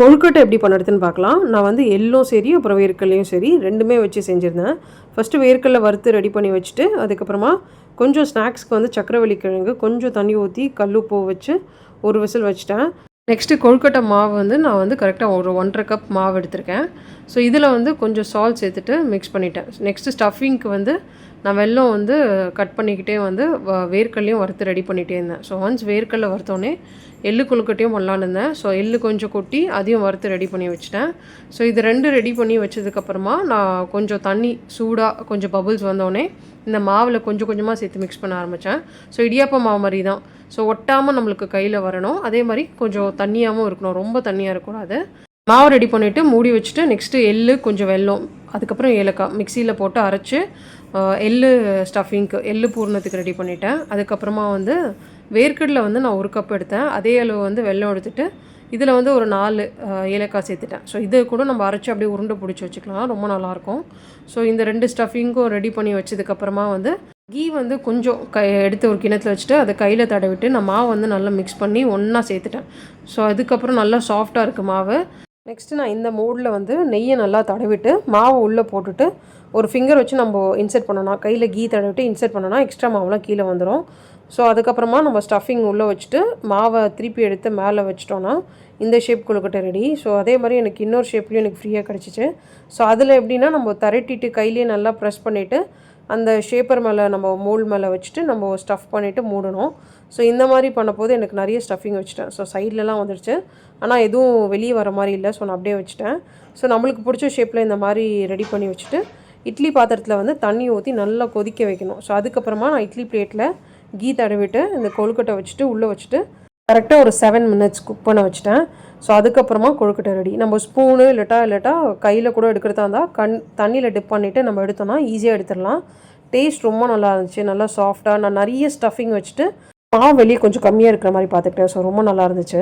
கொழுக்கட்டை எப்படி பண்ணுறதுன்னு பார்க்கலாம். நான் வந்து எள்ளும் சரி, அப்புறம் வேர்க்கடலையும் சரி 2மே வச்சு செஞ்சுருந்தேன். ஃபஸ்ட்டு வேர்க்கடல வறுத்து ரெடி பண்ணி வச்சுட்டு, அதுக்கப்புறமா கொஞ்சம் ஸ்நாக்ஸ்க்கு வந்து சக்கரவள்ளி கிழங்கு, கொஞ்சம் தண்ணி ஊற்றி கல்லுப்பு வச்சு ஒரு விசில் வச்சுட்டேன். நெக்ஸ்ட்டு கொழுக்கட்டை மாவு வந்து நான் வந்து கரெக்டாக ஒரு 1½ கப் மாவு எடுத்திருக்கேன். ஸோ இதில் வந்து கொஞ்சம் சால்ட் சேர்த்துட்டு மிக்ஸ் பண்ணிட்டேன். நெக்ஸ்ட்டு ஸ்டஃபிங்க்கு வந்து நான் வெல்லம் வந்து கட் பண்ணிக்கிட்டே வந்து வேர்க்கடலையும் வறுத்து ரெடி பண்ணிகிட்டே இருந்தேன். ஸோ ஒன்ஸ் வேர்க்கடலை வறுத்தோடனே எள்ளு கொழுக்கட்டையும் பண்ணலான்னு இருந்தேன். ஸோ எள்ளு கொஞ்சம் கொட்டி அதையும் வறுத்து ரெடி பண்ணி வச்சுட்டேன். ஸோ இது 2 ரெடி பண்ணி வச்சதுக்கப்புறமா நான் கொஞ்சம் தண்ணி சூடாக கொஞ்சம் பபுள்ஸ் வந்தோடனே இந்த மாவில் கொஞ்சம் கொஞ்சமாக சேர்த்து மிக்ஸ் பண்ண ஆரம்பித்தேன். ஸோ இடியாப்ப மாவு மாதிரி தான். ஸோ ஒட்டாமல் நம்மளுக்கு கையில் வரணும். அதே மாதிரி கொஞ்சம் தண்ணியாகவும் இருக்கணும், ரொம்ப தண்ணியாக இருக்கக்கூடாது. மாவு ரெடி பண்ணிவிட்டு மூடி வச்சுட்டு நெக்ஸ்ட்டு எள்ளு கொஞ்சம் வெல்லம் அதுக்கப்புறம் ஏலக்காய் மிக்சியில் போட்டு அரைச்சி எள்ளு ஸ்டஃபிங்க்கு எள்ளு பூர்ணத்துக்கு ரெடி பண்ணிட்டேன். அதுக்கப்புறமா வந்து வேர்க்கடலை வந்து நான் 1 கப் எடுத்தேன். அதே அளவு வந்து வெல்லம் எடுத்துகிட்டு இதில் வந்து ஒரு 4 ஏலக்காய் சேர்த்துட்டேன். ஸோ இது கூட நம்ம அரைச்சி அப்படியே உருண்டை பிடிச்சி வச்சுக்கலாம், ரொம்ப நல்லாயிருக்கும். ஸோ இந்த 2 ஸ்டஃபிங்கும் ரெடி பண்ணி வச்சதுக்கப்புறமா வந்து கீ வந்து கொஞ்சம் எடுத்து ஒரு கிணத்துல வச்சுட்டு அதை கையில் தடவிட்டு நான் மாவு வந்து நல்லா மிக்ஸ் பண்ணி ஒன்றா சேர்த்துட்டேன். ஸோ அதுக்கப்புறம் நல்லா சாஃப்டாக இருக்குது மாவு. நெக்ஸ்ட்டு நான் இந்த மோடில் வந்து நெய்யை நல்லா தடவிட்டு மாவு உள்ளே போட்டுட்டு ஒரு ஃபிங்கர் வச்சு நம்ம இன்சர்ட் பண்ணணும். கையில் கீ தடவிட்டு இன்சர்ட் பண்ணோன்னா எக்ஸ்ட்ரா மாவுலாம் கீழே வந்துடும். ஸோ அதுக்கப்புறமா நம்ம ஸ்டஃபிங் உள்ளே வச்சுட்டு மாவை திருப்பி எடுத்து மேலே வச்சிட்டோன்னா இந்த ஷேப் கொழுக்கட்டை ரெடி. ஸோ அதே மாதிரி எனக்கு இன்னொரு ஷேப்லேயும் எனக்கு ஃப்ரீயாக கிடச்சிச்சு. ஸோ அதில் எப்படின்னா நம்ம திரட்டிட்டு கையிலேயே நல்லா ப்ரெஸ் பண்ணிவிட்டு அந்த ஷேப்பர் மேலே நம்ம மோல்டு மேலே வச்சுட்டு நம்ம ஸ்டஃப் பண்ணிவிட்டு மூடணும். ஸோ இந்த மாதிரி பண்ணபோது எனக்கு நிறைய ஸ்டஃபிங் வச்சுட்டேன். ஸோ சைட்லலாம் வந்துடுச்சு, ஆனால் எதுவும் வெளியே வர மாதிரி இல்லை. ஸோ நான் அப்படியே வச்சுட்டேன். ஸோ நம்மளுக்கு பிடிச்ச ஷேப்பில் இந்த மாதிரி ரெடி பண்ணி வச்சுட்டு இட்லி பாத்திரத்தில் வந்து தண்ணி ஊற்றி நல்லா கொதிக்க வைக்கணும். ஸோ அதுக்கப்புறமா நான் இட்லி பிளேட்டில் கீ தடவிட்டு இந்த கொழுக்கட்டை வச்சுட்டு உள்ளே வச்சுட்டு கரெக்டாக ஒரு 7 மினிட்ஸ் குக் பண்ண வச்சுட்டேன். ஸோ அதுக்கப்புறமா கொழுக்கட்டை ரெடி. நம்ம ஸ்பூனு இல்லாட்டா கையில் கூட எடுக்கிறதா இருந்தால் தண்ணியில் டிப் பண்ணிவிட்டு நம்ம எடுத்தோம்னா ஈஸியாக எடுத்துடலாம். டேஸ்ட் ரொம்ப நல்லா இருந்துச்சு, நல்லா சாஃப்டாக. நான் நிறைய ஸ்டஃபிங் வச்சுட்டு மாவு வெளியே கொஞ்சம் கம்மியாக இருக்கிற மாதிரி பார்த்துக்கிட்டேன். ஸோ ரொம்ப நல்லா இருந்துச்சு.